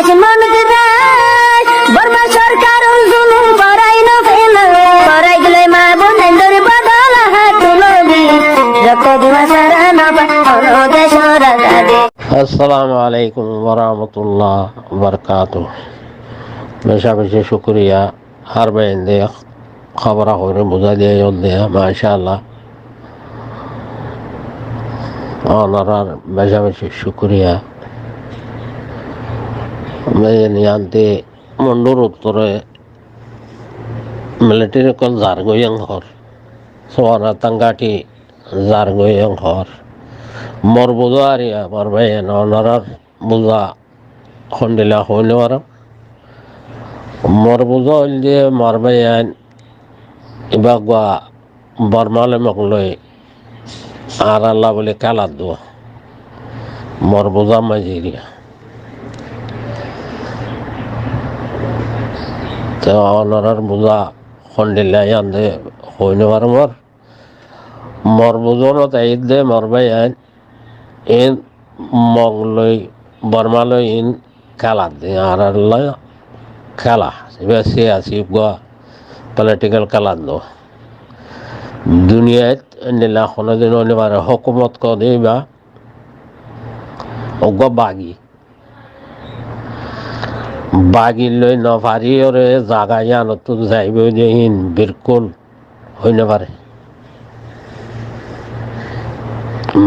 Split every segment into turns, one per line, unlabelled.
দেশ মানুষ দেশ বর্মা সরকার জুলুম করাই না ফেলা করাই গেলে মা বোনের বদল হাত তুলবি রক্ত দিবা সারা না হলো দেশ রাজা দে।
আসসালামু আলাইকুম ওরহমতুল্লাহ বরকাতুহ। বেশা বেশি শুক্রিয়া हर बंदे खबर हो बुझा दिया दिया माशाअल्लाह और बेशा बेशी शुक्रिया। मैं जानते मंडूर उत्तरे मिलिट्री को जारगोयंग हर सोना तंगाटी जारगोयंग हर मोर बुझारिया मोर बहन और बुझा खंडिला होने वाला मोर बुझा लिए मोर बहन इबागवा बर्माले मगलोय আর আল্লাহ বলে কালা দোয়া মোর বোঝা মাঝিরিয়া তো অনার বোঝা খন্ডিল্লাই আনতে হইনে পারে মোর বোঝনো তাই দে মোর ভাই ইন মগলই বর্মালই ইন কালা দে আর আল্লাহ খেলা এবার সে আসি পলিটিক্যাল কালা দো দুনিয়াত নীলা কোনোদিন অনিবার্য হকুমত করে বা অজ্ঞ বাগি লৈ নভারি ওরে জাগাই আনত যাইব যে হিন বিরকুল হইনে পারে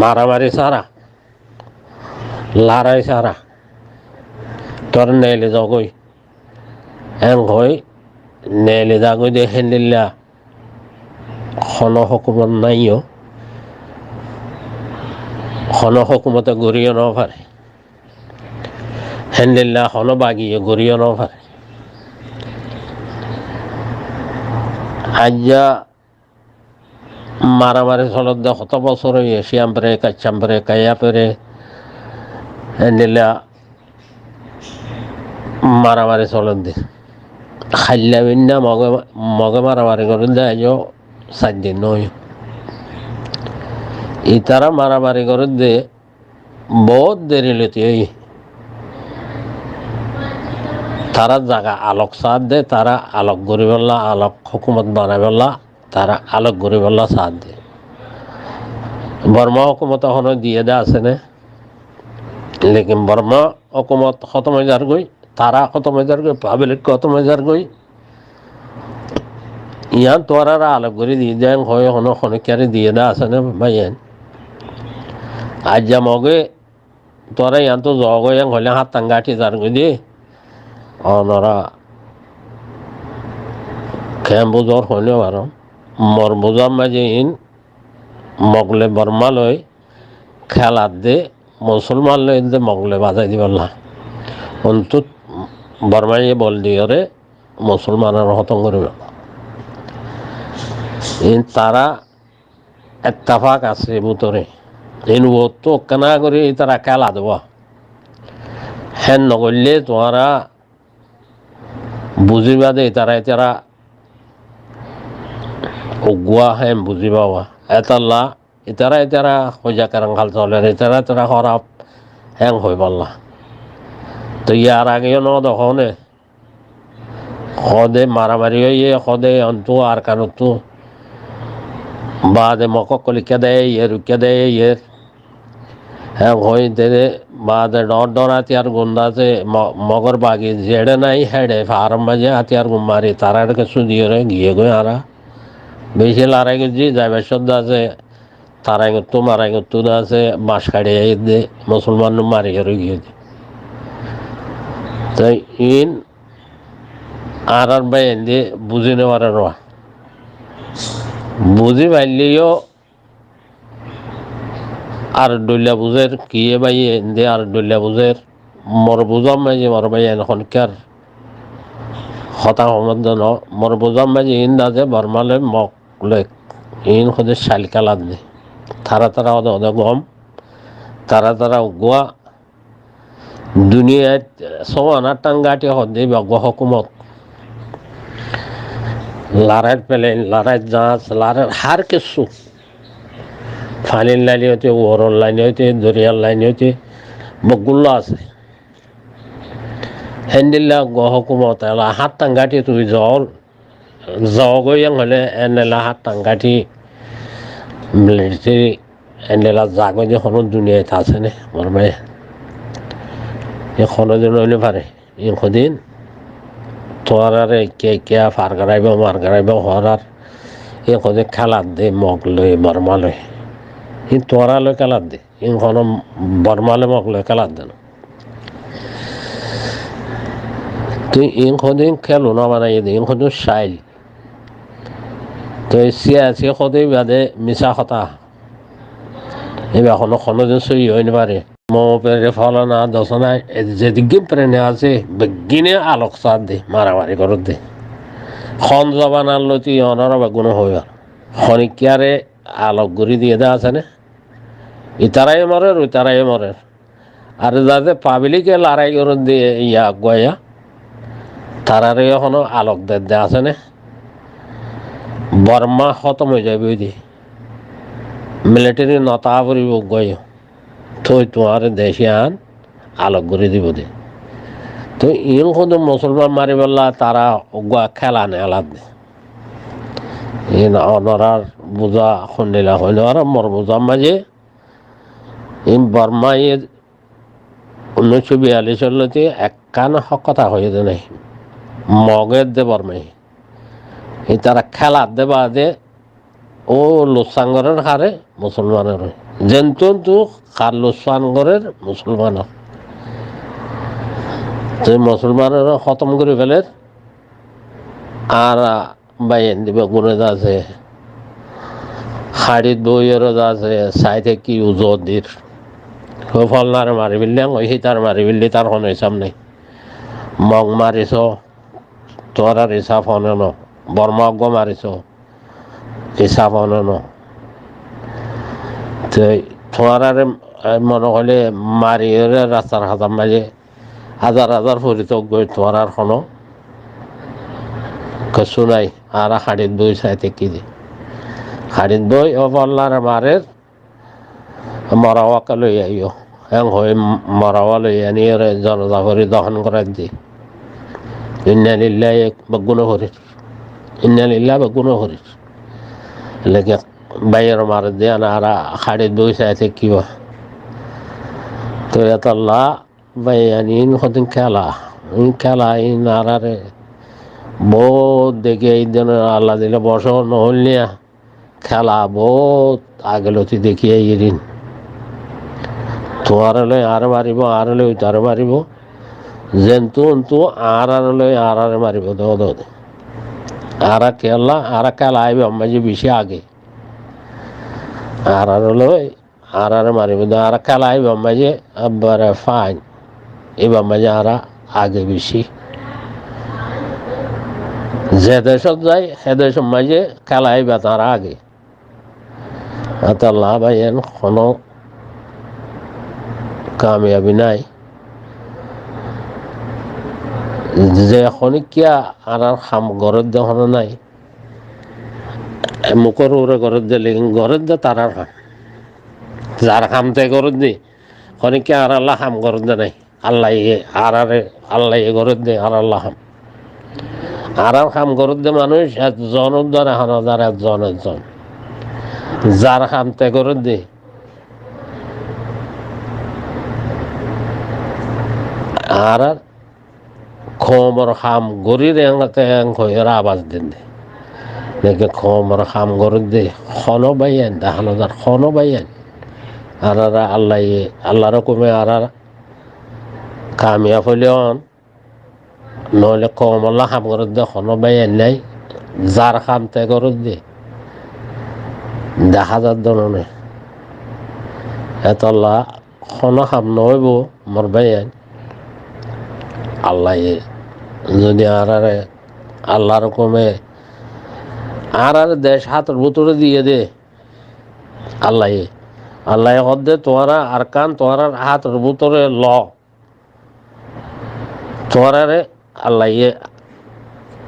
মারামারি সারা লড়াই সারা তোর নেলে যাগই এং হই নেলে যাগই দে হেন্দিল্লা খন হকুমত নাইও খন হকুমতে গড়িয়ে ন পারে হেন্দিল্লা খন বাগিয়ে গড়িয়ে ন পারে আজ্ঞা মারামারি চলত দে কত বছর হয়ে শিয়াম পেরে কাচ্চাম পেরে কাইয়া পেরে হেন্দিল্লা মারামারি চলত দে খাইলা বিন্না মগে মারামারি করে দে আজ 7 দিন নয় ইতারা মারামারি করে দে বহুত দেরি লতি তারা জায়গা আলোক সাথ দে তারা আলোক গরিবল্লা আলোক হুকুমত বানাবেল্লা তারা আলোক গরিবল্লা সাথ দে বর্মা হুকুমত এখনো দিয়ে দে আছে না লেকিন বর্মা হুকুমত খতম হয়ে যার গই তারা খতম হয়ে যার গই পাবলিক খতম হয়ে যার গই ইয়ান তোরা আলোক করে দিয়ে দেন হয় হনো খনিকারে দিয়ে দে আছে না ভাইয়েন আজ যা মগে তোরা ইয়ান তো জগয়াং হলে হাত টাঙ্গাটি যার গই দে অনরা খেম বুঝর হইলে আর মর বুঝার মাঝে ইন মগলে বর্মা লই খেলার দে মুসলমান লই দে মগলে বাজাই দিবলা অন্তত বর্মাই বল দিয়ে মুসলমানের হতং করিবে ইন তারা এত্তাফাক আছে বুতরে ইন ও তো কেনা করে তারা খেলা দেব হ্যান নগরলে তোমরা বুঝিবা দে তারা উগুয়া হ্যাঁ বুঝিবা এতাল্লা ইতারা হইজা কারণ খাল চলে তারা খারাপ হ্যাং হই পারলা তো ইয়ার আগেও ন দখনে সদে মারামারি হইয়ে সদে অন্তু আর কারণতো বাদে মকক কলিকা দেয় রুকিয়া দেয় হ্যাঁ হই দে বাদে ডর হাতিয়ার গুন্ডা আছে মগর বাগি জেড়ে নাই হেডে ফার্ম বাজে হাতিয়ার গুমারি তারা কিছু দিয়ে গিয়ে গই আরা বেশি লড়াই গেছি যাইবার শব্দ আছে তারাই করতো মারাই করতো আছে বাঁশ কাটিয়ে দে মুসলমান মারি করে গিয়ে তাই ইন আর বাইন দিয়ে বুঝি নেওয়ার বুঝি পাইলেও আর ডলিয়া বুঝের কিয়ে বাইয়ে দে আর ডলিয়া বুঝের মর বুঝাম মাঝে মর বাইয়ে এখনকার হতা সম্বন্ধ ন মর বুঝাম মাঝে ইন দাজে বর্মালে মক লে ইন সদে শালিকালাদ দে তারা ওদের গম তারা উগুয়া দুনিয়াত সমানা টাঙ্গাটি হদে বগ হকুমত লড়াই প্লেন লড়াই জাহাজ লড়াই হার কিছু ফানির লাইনে হইতে ওরর লাইনে হইতে দরিয়ার লাইনে হইতে বগুল্লা আছে হেন্দিল্লা গহকুমত এলা হাত টাঙ্গাটি তুই জগইয়াং হলে এনেলা হাত টাঙ্গাটি মিলিটারি এনেলা জাগই যে কোনো দুনিয়ায় আছে নে মরমাই এখনো দিন হইলে পারে এদিন তোরারে কে ফার গাড়াইব মার গাড়াইব হরার এখনে খেলার দে মগ লই বর্মা লই তোরা লই খেলার দে এখনো বর্মালে মগ লই খেলার দে না তুই ইনখদিন খেলো না বানাই দে ইনখদিন সাইল তো সিয়াসি সদাই বাদে মিছা কথা এবার কোনো দিন সই হইতে পারে মেরে ফলনা দশনা যেদিকে প্রেরণা আছে বেগিনে আলোক সার দে মারামারি করত দে খন জবান আনলো তুই অনার বেগুনো হইয়া খনিকিয়ারে আলোক গুড়ি দিয়ে দেওয়া আছে না ইতারাই মরে ইতারাই মরে আর যাতে পাবলিকে লড়াই করে দিয়ে ইয়া গয়া তারারে এখনো আলোক দেওয়া আছে না বর্মা খতম হয়ে যাবে ওই দিয়ে মিলিটারি নতা পরিব গয় থই তোমার দেশে আন আলোক করে দিব দে তো ইন কোনো মুসলমান মারি বললা তারা খেলা নে আলাদ দে ইন অনরার বোঝা খুন্দিলা হইল আর মর বোঝা মাঝে ইন বর্মায় 1942 সালতে একখান হক কথা হয়ে দে নাই মগের দে বর্মাই এই তারা খেলার দে বাদে ও লোসাঙ্গরের হারে মুসলমানের যেন্তু খার লোসাঙ্গরের মুসলমানের তো মুসলমানের খতম করে ফেলে আর বাইন দিবে গুণে আছে হাড়িত বইয়ের আছে সাইতে কি উজদির ফলনারে মারি ফেললে ওই তার মারি ফেললি তার কোনো হিসাব নেই মগ মারিছ তোর আর হিসাব হনে ন বর্মজ্ঞ মারিছ হিসাব হনে ন তো তোমার মনে হলে মারি রাস্তার হাতার মাঝে হাজার হাজার পরিতক গই তোমার আর কোনো কিছু নাই আর হাড়িত বই চাইতে কি দি হাড়িত বই ও বললারে মারের মরাওয়াকে লই আইও হ্যাঁ হয়ে মরাওয়া লই আনি জনতা করে দহন করার দি ইন্নালিল্লাহ বেগুনো হরির ইন্নালিল্লাহ বেগুনো হরির লেগে বাইয়ের মার দিয়ে না আর হাড়িত বই চাইতে কি তো এতল্লা বাই আনি কদিন খেলা ইন আরে বহুত দেখে এই দিন আল্লাহ দিলে বছর নহল নিয়া খেলা বহুত আগেলতি দেখিয়ে এরিন তোমার লই আর মারিব আর লই তার মারিব যেন্তু আর লই আর মারিব দে আর খেলা আইবে মাঝে বেশি আগে আর লই আর মারিব আর খেলা আইবে মাঝে আবার ফাইন এবার মাঝে আর আগে বেশি যে দেশত যায় সে দেশের মাঝে খেলা আইবে তার আগে আল্লাহ ভাইয়েন কোনো কামিয়াবি নাই যে খনিকিয়া আর খাম ঘরের দেখানো নাই মুখর ওরে ঘরের দিলে ঘরের দে তার আর খাম যার খামতে ঘরের দি খনিকিয়া আর আল্লাহ খাম ঘরের দে নাই আল্লাহ আল্লাহ ঘরের দে আর আল্লাহ খাম আর খাম ঘরের দে মানুষ একজন উদ্ধার এখন একজন যার খামতে ঘরের দি আর খমর খাম গরির এর আওয়াজ দিন দে দেখে খমর খাম গরু দে খনো বাইয়েন দেখানো যার খনো বাইয়েন আর আল্লাহর কমে আর কামিয়া ফলিয়ন নহলে কমলা খাম গরু দে খনো বাইয়েন নাই যার খামতে গরু দে দেখা যার দনে এতলা খনো খাম নহব মর বাইয়েন আল্লাহ যদি আর আল্লাহর কমে আর দেশ হাতের ভিতরে দিয়ে দে আল্লাহ দে তোমারা আর কান তোমার হাতের ভিতরে তোমারে আল্লাহ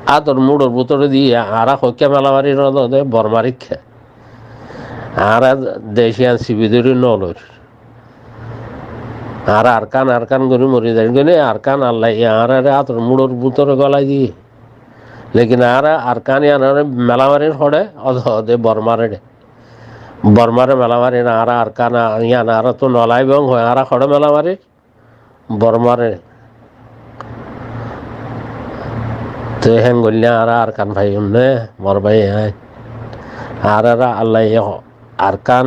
হাতের মুড়োর ভিতরে দিয়ে আর হইকে মেলামারি দে বরমারি খে আর দেশিয়ান সিবিদুরি নলর আর আরকান করে মরি যায় গেলে আরকান আল্লাহ আর হাতর মুড়োর বুতরে গলায় দিয়ে লেকিন আরকান মেলামারির হড়ে অধে বর্মারে মেলামারি না আরকান ইয়ান আর তো নলাই বং হয় হড়ে মেলামারি বর্মারে তো হেন গল্লা আরকান ভাই বর ভাই আল্লাহ আরকান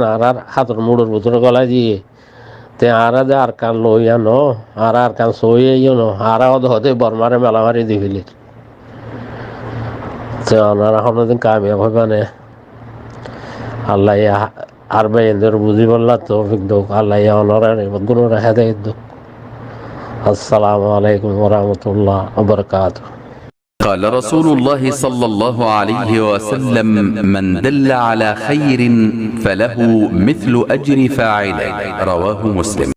হাতর মুড়োর বুতরে গলায় দিয়ে তে দে আরকান লইয়া ন আরকান সইয়া ন হদে বর্মারে মেলামারি দি ফেলি তো ওনারা কোনোদিন কামিয়াব হইবা না আল্লাহ আর ভাই এদের বুঝি বললা তো দুঃখ আল্লাহ ওনারা গুণরা হেদায়ত দুঃখ আসসালামু আলাইকুম ওরহমতুল্লাহ ওবরকাতুহ
قال رسول الله صلى الله عليه وسلم من دل على خير فله مثل أجر فاعله رواه مسلم